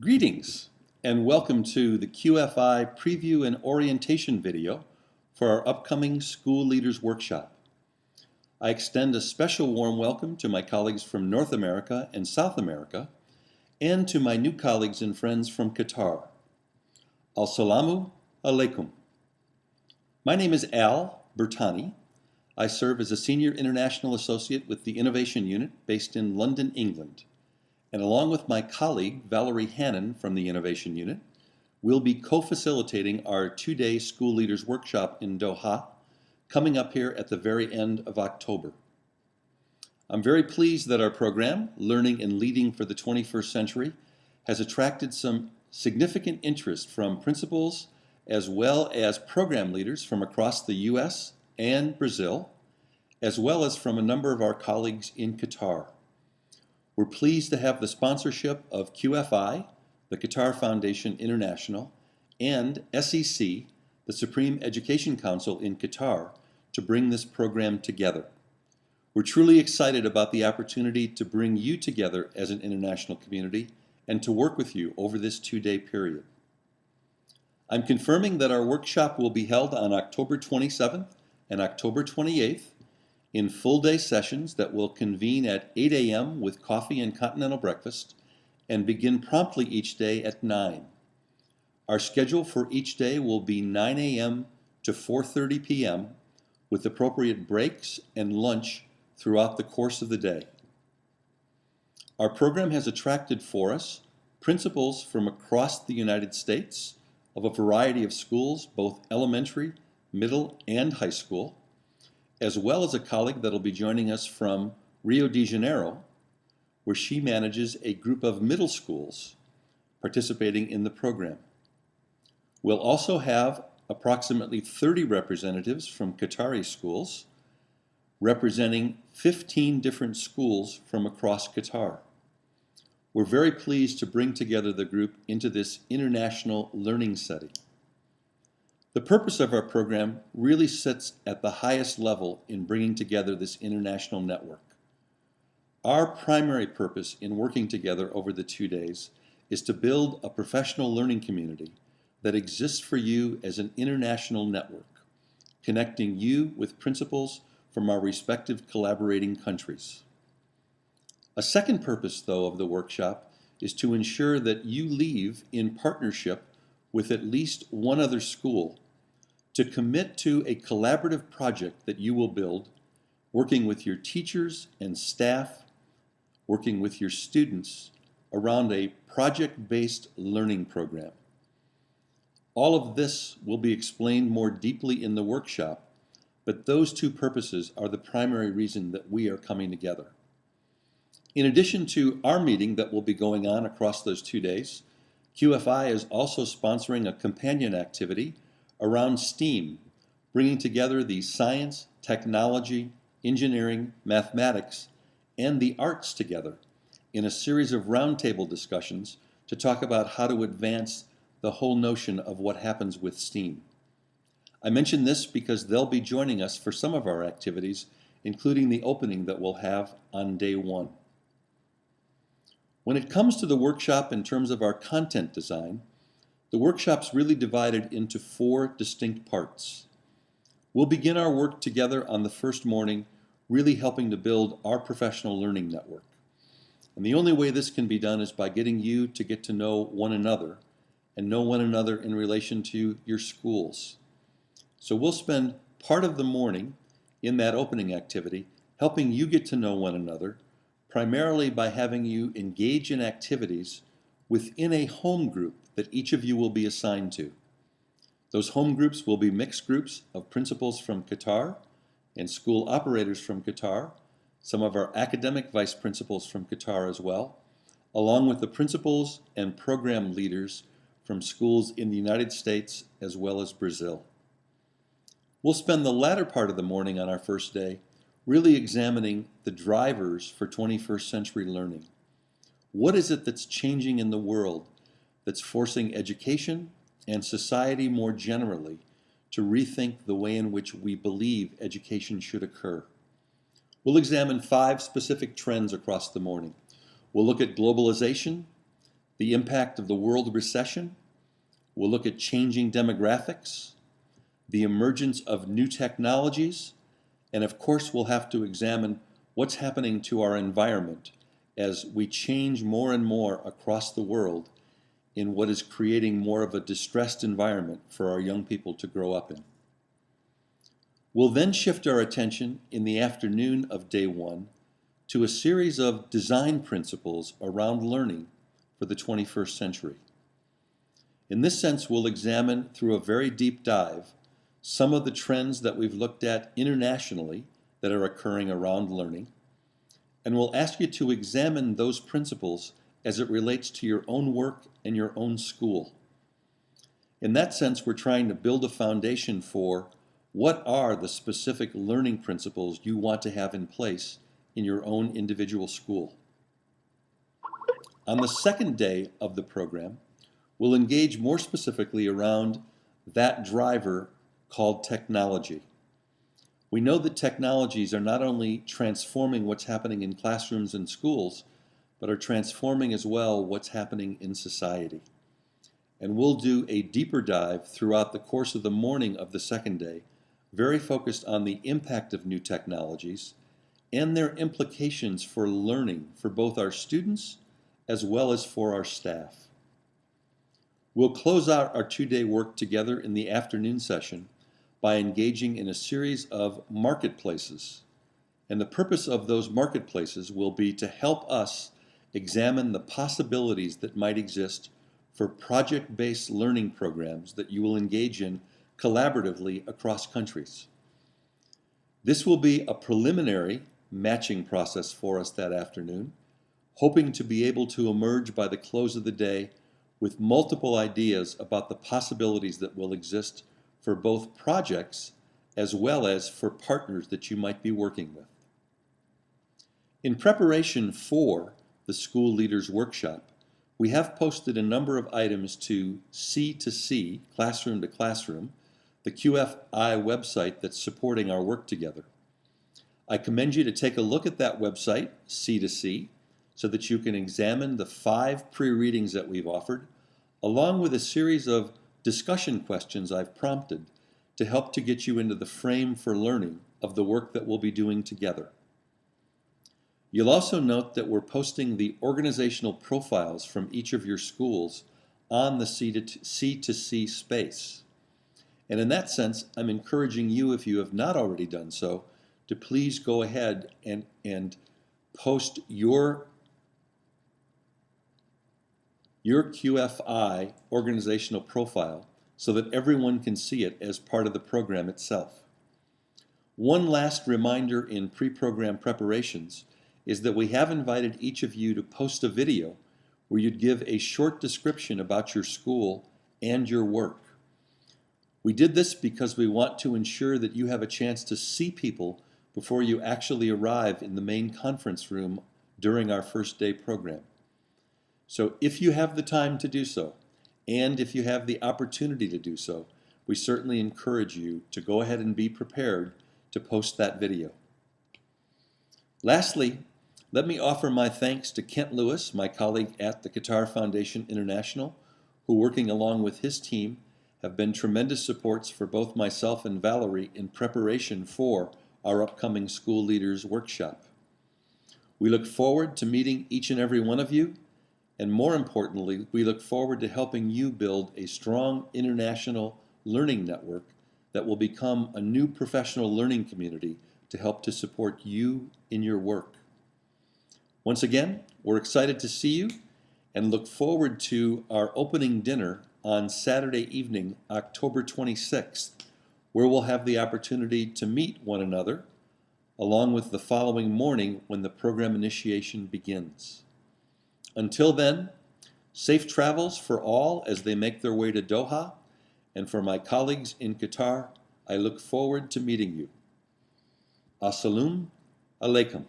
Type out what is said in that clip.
Greetings and welcome to the QFI preview and orientation video for our upcoming School Leaders Workshop. I extend a special warm welcome to my colleagues from North America and South America and to my new colleagues and friends from Qatar. Assalamu alaikum. My name is Al Bertani. I serve as a Senior International Associate with the Innovation Unit based in London, England. And along with my colleague, Valerie Hannon from the Innovation Unit, we'll be co-facilitating our two-day School Leaders Workshop in Doha, coming up here at the very end of October. I'm very pleased that our program, Learning and Leading for the 21st Century, has attracted some significant interest from principals as well as program leaders from across the US and Brazil, as well as from a number of our colleagues in Qatar. We're pleased to have the sponsorship of QFI, the Qatar Foundation International, and SEC, the Supreme Education Council in Qatar, to bring this program together. We're truly excited about the opportunity to bring you together as an international community and to work with you over this two-day period. I'm confirming that our workshop will be held on October 27th and October 28th in full-day sessions that will convene at 8 a.m. with coffee and continental breakfast and begin promptly each day at 9. Our schedule for each day will be 9 a.m. to 4:30 p.m. with appropriate breaks and lunch throughout the course of the day. Our program has attracted for us principals from across the United States of a variety of schools, both elementary, middle, and high school, as well as a colleague that will be joining us from Rio de Janeiro, where she manages a group of middle schools participating in the program. We'll also have approximately 30 representatives from Qatari schools, representing 15 different schools from across Qatar. We're very pleased to bring together the group into this international learning setting. The purpose of our program really sits at the highest level in bringing together this international network. Our primary purpose in working together over the 2 days is to build a professional learning community that exists for you as an international network, connecting you with principals from our respective collaborating countries. A second purpose, though, of the workshop is to ensure that you leave in partnership with at least one other school to commit to a collaborative project that you will build, working with your teachers and staff, working with your students around a project-based learning program. All of this will be explained more deeply in the workshop, but those two purposes are the primary reason that we are coming together. In addition to our meeting that will be going on across those 2 days, QFI is also sponsoring a companion activity around STEAM, bringing together the science, technology, engineering, mathematics, and the arts together in a series of roundtable discussions to talk about how to advance the whole notion of what happens with STEAM. I mention this because they'll be joining us for some of our activities, including the opening that we'll have on day 1. When it comes to the workshop in terms of our content design, the workshop's really divided into 4 distinct parts. We'll begin our work together on the first morning, really helping to build our professional learning network. And the only way this can be done is by getting you to get to know one another and know one another in relation to your schools. So we'll spend part of the morning in that opening activity helping you get to know one another, primarily by having you engage in activities within a home group that each of you will be assigned to. Those home groups will be mixed groups of principals from Qatar and school operators from Qatar, some of our academic vice principals from Qatar as well, along with the principals and program leaders from schools in the United States as well as Brazil. We'll spend the latter part of the morning on our first day really examining the drivers for 21st century learning. What is it that's changing in the world that's forcing education and society more generally to rethink the way in which we believe education should occur? We'll examine 5 specific trends across the morning. We'll look at globalization, the impact of the world recession. We'll look at changing demographics, the emergence of new technologies, and of course we'll have to examine what's happening to our environment as we change more and more across the world in what is creating more of a distressed environment for our young people to grow up in. We'll then shift our attention in the afternoon of day one to a series of design principles around learning for the 21st century. In this sense, we'll examine through a very deep dive some of the trends that we've looked at internationally that are occurring around learning, and we'll ask you to examine those principles as it relates to your own work and your own school. In that sense, we're trying to build a foundation for what are the specific learning principles you want to have in place in your own individual school. On the second day of the program, we'll engage more specifically around that driver called technology. We know that technologies are not only transforming what's happening in classrooms and schools, but are transforming as well what's happening in society. And we'll do a deeper dive throughout the course of the morning of the second day, very focused on the impact of new technologies and their implications for learning for both our students as well as for our staff. We'll close out our two-day work together in the afternoon session by engaging in a series of marketplaces. And the purpose of those marketplaces will be to help us examine the possibilities that might exist for project-based learning programs that you will engage in collaboratively across countries. This will be a preliminary matching process for us that afternoon, hoping to be able to emerge by the close of the day with multiple ideas about the possibilities that will exist for both projects as well as for partners that you might be working with. In preparation for the School Leaders Workshop, we have posted a number of items to C2C, Classroom to Classroom, the QFI website that's supporting our work together. I commend you to take a look at that website, C2C, so that you can examine the 5 pre-readings that we've offered, along with a series of discussion questions I've prompted to help to get you into the frame for learning of the work that we'll be doing together. You'll also note that we're posting the organizational profiles from each of your schools on the C2C space. And in that sense, I'm encouraging you, if you have not already done so, to please go ahead and post your QFI organizational profile so that everyone can see it as part of the program itself. One last reminder in pre-program preparations is that we have invited each of you to post a video where you'd give a short description about your school and your work. We did this because we want to ensure that you have a chance to see people before you actually arrive in the main conference room during our first day program. So if you have the time to do so, and if you have the opportunity to do so, we certainly encourage you to go ahead and be prepared to post that video. Lastly, let me offer my thanks to Kent Lewis, my colleague at the Qatar Foundation International, who, working along with his team, have been tremendous supports for both myself and Valerie in preparation for our upcoming School Leaders Workshop. We look forward to meeting each and every one of you, and more importantly, we look forward to helping you build a strong international learning network that will become a new professional learning community to help to support you in your work. Once again, we're excited to see you and look forward to our opening dinner on Saturday evening, October 26th, where we'll have the opportunity to meet one another, along with the following morning when the program initiation begins. Until then, safe travels for all as they make their way to Doha, and for my colleagues in Qatar, I look forward to meeting you. Assalamu alaikum.